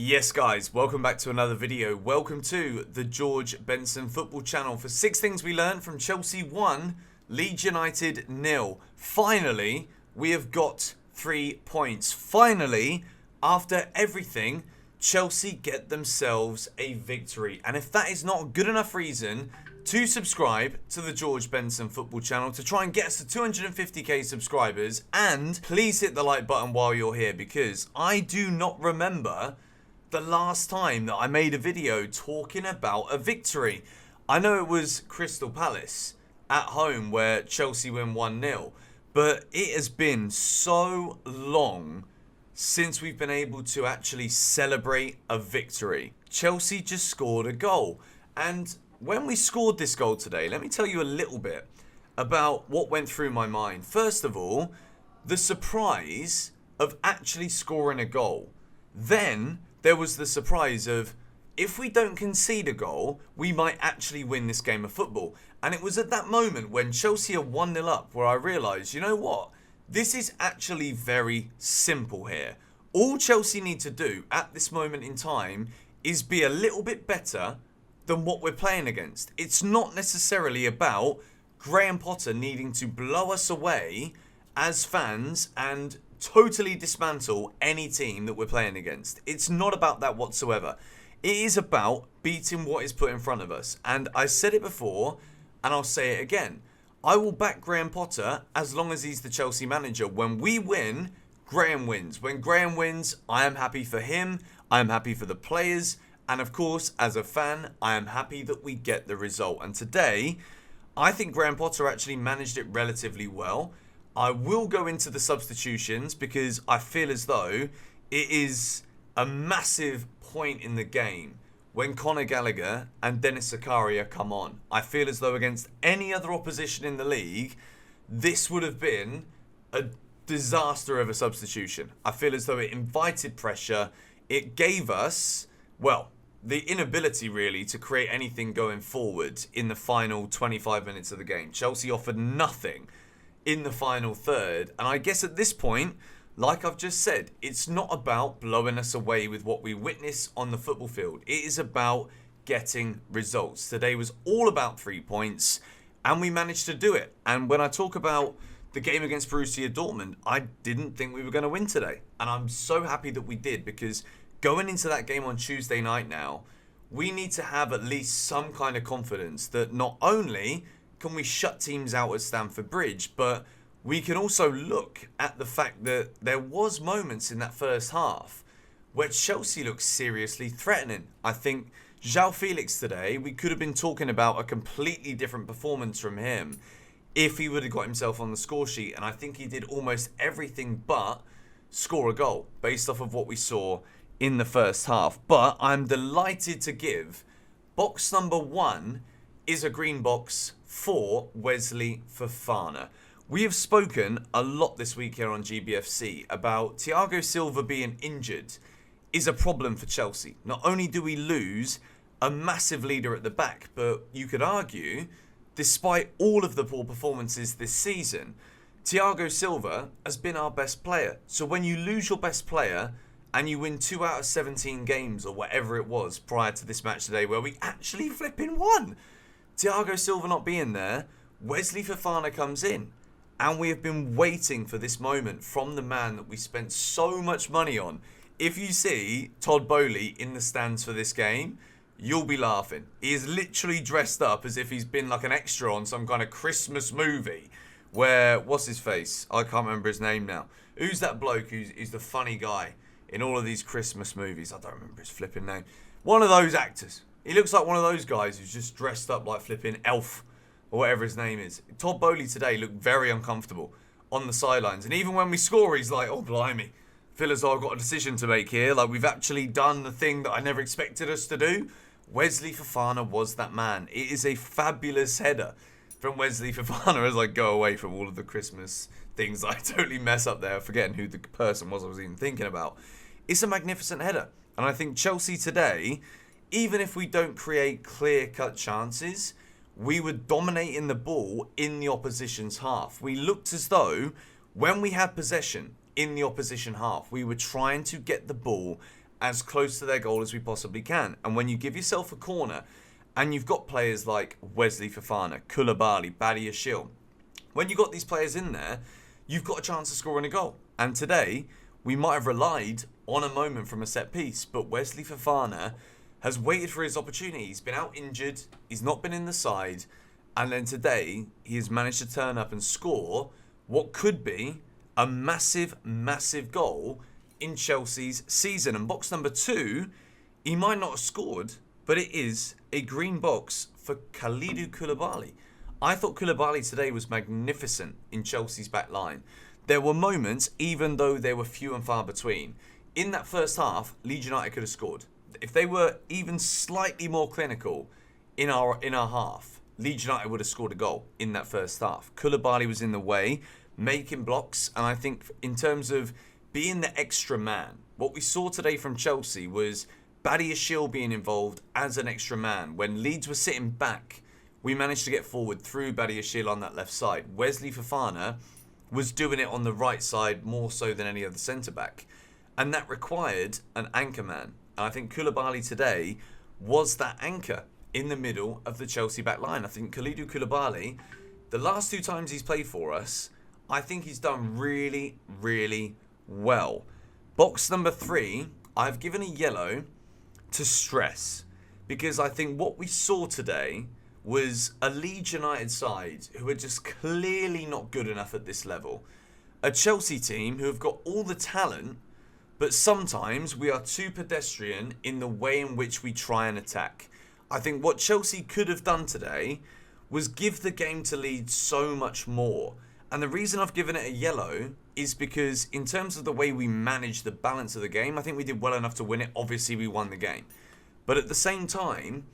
Yes guys, welcome back to another video. Welcome to the George Benson Football Channel for 6 things we learned from Chelsea 1, Leeds United 0. Finally, we have got 3 points. Finally, after everything, Chelsea get themselves a victory. And if that is not a good enough reason to subscribe to the George Benson Football Channel to try and get us to 250k subscribers, and please hit the like button while you're here, because I do not remember the last time that I made a video talking about a victory. I know it was Crystal Palace at home where Chelsea win 1-0, but it has been so long since we've been able to actually celebrate a victory. Chelsea just scored a goal, and when we scored this goal today, let me tell you a little bit about what went through my mind. First of all, the surprise of actually scoring a goal. Then there was the surprise of, if we don't concede a goal, we might actually win this game of football. And it was at that moment when Chelsea are 1-0 up where I realised, you know what? This is actually very simple here. All Chelsea need to do at this moment in time is be a little bit better than what we're playing against. It's not necessarily about Graham Potter needing to blow us away as fans and totally dismantle any team that we're playing against. It's not about that whatsoever. It is about beating what is put in front of us. And I said it before, and I'll say it again. I will back Graham Potter as long as he's the Chelsea manager. When we win, Graham wins. When Graham wins, I am happy for him. I am happy for the players. And of course, as a fan, I am happy that we get the result. And today, I think Graham Potter actually managed it relatively well. I will go into the substitutions because I feel as though it is a massive point in the game when Conor Gallagher and Dennis Zakaria come on. I feel as though against any other opposition in the league, this would have been a disaster of a substitution. I feel as though it invited pressure. It gave us, well, the inability really to create anything going forward in the final 25 minutes of the game. Chelsea offered nothing in the final third, and I guess at this point, like I've just said, it's not about blowing us away with what we witness on the football field. It is about getting results. Today was all about 3 points, and we managed to do it. And when I talk about the game against Borussia Dortmund, I didn't think we were going to win today, and I'm so happy that we did, because going into that game on Tuesday night now, we need to have at least some kind of confidence that not only can we shut teams out at Stamford Bridge, but we can also look at the fact that there was moments in that first half where Chelsea looked seriously threatening. I think João Felix today, we could have been talking about a completely different performance from him if he would have got himself on the score sheet, and I think he did almost everything but score a goal based off of what we saw in the first half. But I'm delighted to give box number 1 is a green box for Wesley Fofana. We have spoken a lot this week here on GBFC about Thiago Silva being injured is a problem for Chelsea. Not only do we lose a massive leader at the back, but you could argue, despite all of the poor performances this season, Thiago Silva has been our best player. So when you lose your best player and you win 2 out of 17 games or whatever it was prior to this match today where we actually flipping won, Thiago Silva not being there, Wesley Fofana comes in. And we have been waiting for this moment from the man that we spent so much money on. If you see Todd Boehly in the stands for this game, you'll be laughing. He is literally dressed up as if he's been like an extra on some kind of Christmas movie where, what's his face? I can't remember his name now. Who's that bloke who's the funny guy in all of these Christmas movies? I don't remember his flipping name. One of those actors. He looks like one of those guys who's just dressed up like flipping Elf or whatever his name is. Todd Boehly today looked very uncomfortable on the sidelines. And even when we score, he's like, oh, blimey. Feel as though I've got a decision to make here. Like, we've actually done the thing that I never expected us to do. Wesley Fofana was that man. It is a fabulous header from Wesley Fofana as I go away from all of the Christmas things I totally mess up there, forgetting who the person was I was even thinking about. It's a magnificent header. And I think Chelsea today, even if we don't create clear-cut chances, we were dominating the ball in the opposition's half. We looked as though when we had possession in the opposition half, we were trying to get the ball as close to their goal as we possibly can. And when you give yourself a corner, and you've got players like Wesley Fofana, Koulibaly, Badiashile, when you've got these players in there, you've got a chance of scoring a goal. And today, we might have relied on a moment from a set piece, but Wesley Fofana has waited for his opportunity. He's been out injured, he's not been in the side, and then today, he has managed to turn up and score what could be a massive, massive goal in Chelsea's season. And box number 2, he might not have scored, but it is a green box for Koulibaly. I thought Koulibaly today was magnificent in Chelsea's back line. There were moments, even though they were few and far between. In that first half, Leeds United could have scored. If they were even slightly more clinical in our half, Leeds United would have scored a goal in that first half. Koulibaly was in the way, making blocks, and I think in terms of being the extra man, what we saw today from Chelsea was Badiashile being involved as an extra man. When Leeds were sitting back, we managed to get forward through Badiashile on that left side. Wesley Fofana was doing it on the right side more so than any other centre-back. And that required an anchor man. And I think Koulibaly today was that anchor in the middle of the Chelsea back line. I think Koulibaly, the last 2 times he's played for us, I think he's done really, really well. Box number 3, I've given a yellow to stress, because I think what we saw today was a Leeds United side who are just clearly not good enough at this level. A Chelsea team who have got all the talent, but sometimes we are too pedestrian in the way in which we try and attack. I think what Chelsea could have done today was give the game to Leeds so much more. And the reason I've given it a yellow is because in terms of the way we managed the balance of the game, I think we did well enough to win it. Obviously, we won the game. But at the same time,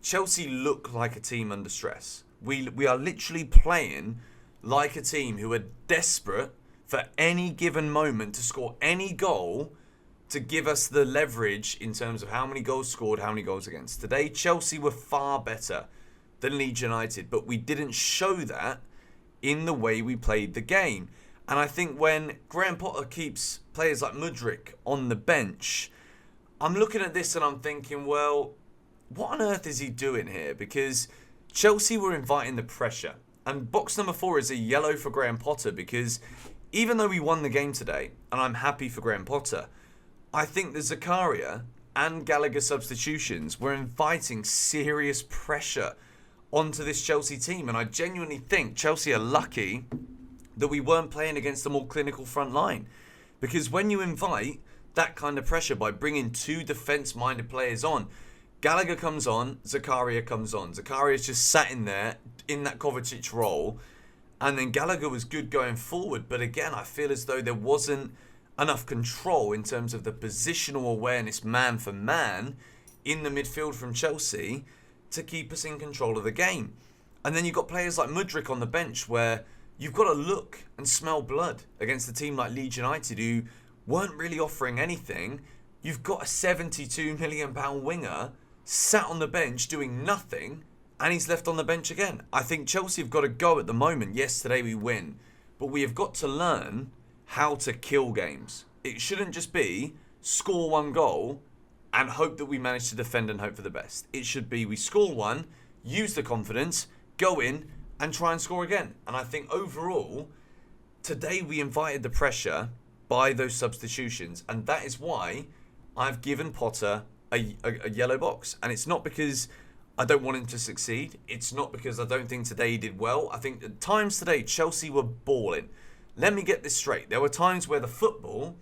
Chelsea look like a team under stress. We are literally playing like a team who are desperate for any given moment to score any goal to give us the leverage in terms of how many goals scored, how many goals against. Today, Chelsea were far better than Leeds United, but we didn't show that in the way we played the game. And I think when Graham Potter keeps players like Mudryk on the bench, I'm looking at this and I'm thinking, well, what on earth is he doing here? Because Chelsea were inviting the pressure. And box number 4 is a yellow for Graham Potter, because even though we won the game today, and I'm happy for Graham Potter, I think the Zakaria and Gallagher substitutions were inviting serious pressure onto this Chelsea team. And I genuinely think Chelsea are lucky that we weren't playing against a more clinical front line. Because when you invite that kind of pressure by bringing 2 defence-minded players on, Gallagher comes on, Zakaria comes on. Zakaria's just sat in there in that Kovacic role. And then Gallagher was good going forward. But again, I feel as though there wasn't enough control in terms of the positional awareness man for man in the midfield from Chelsea to keep us in control of the game. And then you've got players like Mudryk on the bench where you've got to look and smell blood against a team like Leeds United who weren't really offering anything. You've got a £72 million winger sat on the bench doing nothing, and he's left on the bench again. I think Chelsea have got to go at the moment. Yes, today we win, but we have got to learn how to kill games. It shouldn't just be score 1 goal and hope that we manage to defend and hope for the best. It should be we score 1, use the confidence, go in and try and score again. And I think overall, today we invited the pressure by those substitutions, and that is why I've given Potter a yellow box. And it's not because I don't want him to succeed. It's not because I don't think today he did well. I think at times today, Chelsea were balling. Let me get this straight. There were times where the football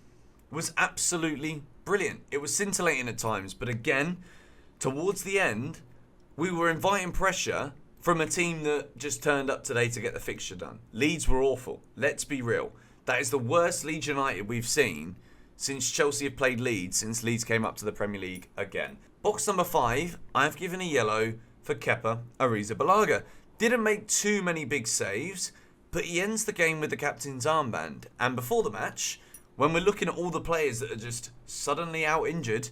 was absolutely brilliant. It was scintillating at times. But again, towards the end, we were inviting pressure from a team that just turned up today to get the fixture done. Leeds were awful. Let's be real. That is the worst Leeds United we've seen since Chelsea have played Leeds, since Leeds came up to the Premier League again. Box number 5, I've given a yellow for Kepa Arrizabalaga. Didn't make too many big saves, but he ends the game with the captain's armband. And before the match, when we're looking at all the players that are just suddenly out injured,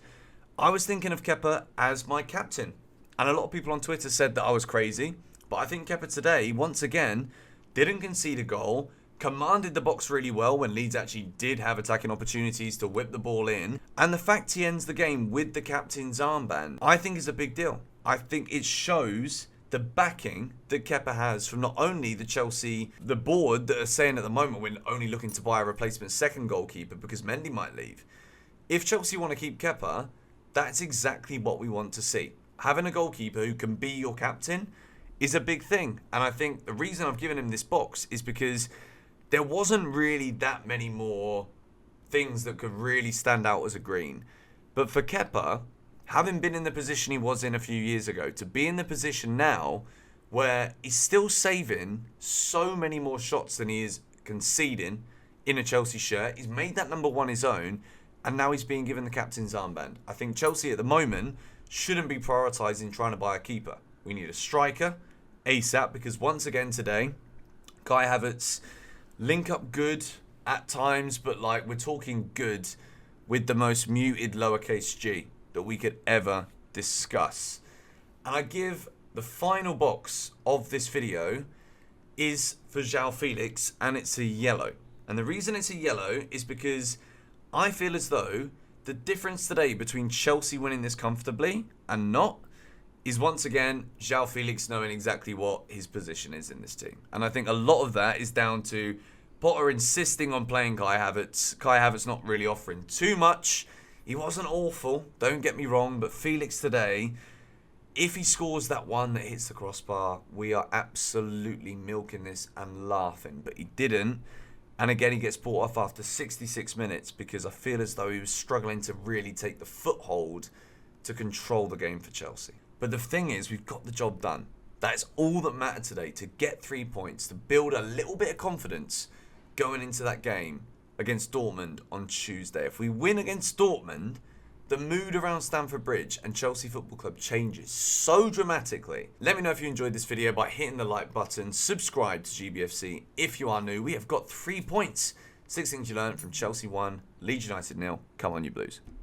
I was thinking of Kepa as my captain. And a lot of people on Twitter said that I was crazy. But I think Kepa today, once again, didn't concede a goal, commanded the box really well when Leeds actually did have attacking opportunities to whip the ball in. And the fact he ends the game with the captain's armband, I think is a big deal. I think it shows the backing that Kepa has from not only the board that are saying at the moment we're only looking to buy a replacement second goalkeeper because Mendy might leave. If Chelsea want to keep Kepa, that's exactly what we want to see. Having a goalkeeper who can be your captain is a big thing. And I think the reason I've given him this box is because there wasn't really that many more things that could really stand out as a green. But for Kepa, having been in the position he was in a few years ago, to be in the position now where he's still saving so many more shots than he is conceding in a Chelsea shirt, he's made that number one his own, and now he's being given the captain's armband. I think Chelsea at the moment shouldn't be prioritising trying to buy a keeper. We need a striker ASAP, because once again today, Kai Havertz link up good at times, but like we're talking good with the most muted lowercase g that we could ever discuss. And I give the final box of this video is for João Felix, and it's a yellow. And the reason it's a yellow is because I feel as though the difference today between Chelsea winning this comfortably and not is once again João Felix knowing exactly what his position is in this team. And I think a lot of that is down to Potter insisting on playing Kai Havertz. Kai Havertz not really offering too much. He wasn't awful, don't get me wrong, but Felix today, if he scores that one that hits the crossbar, we are absolutely milking this and laughing. But he didn't. And again, he gets brought off after 66 minutes because I feel as though he was struggling to really take the foothold to control the game for Chelsea. But the thing is, we've got the job done. That is all that mattered today, to get 3 points, to build a little bit of confidence going into that game against Dortmund on Tuesday. If we win against Dortmund, the mood around Stamford Bridge and Chelsea Football Club changes so dramatically. Let me know if you enjoyed this video by hitting the like button. Subscribe to GBFC if you are new. We have got 3 points. 6 things you learned from Chelsea 1, Leeds United 0. Come on, you Blues.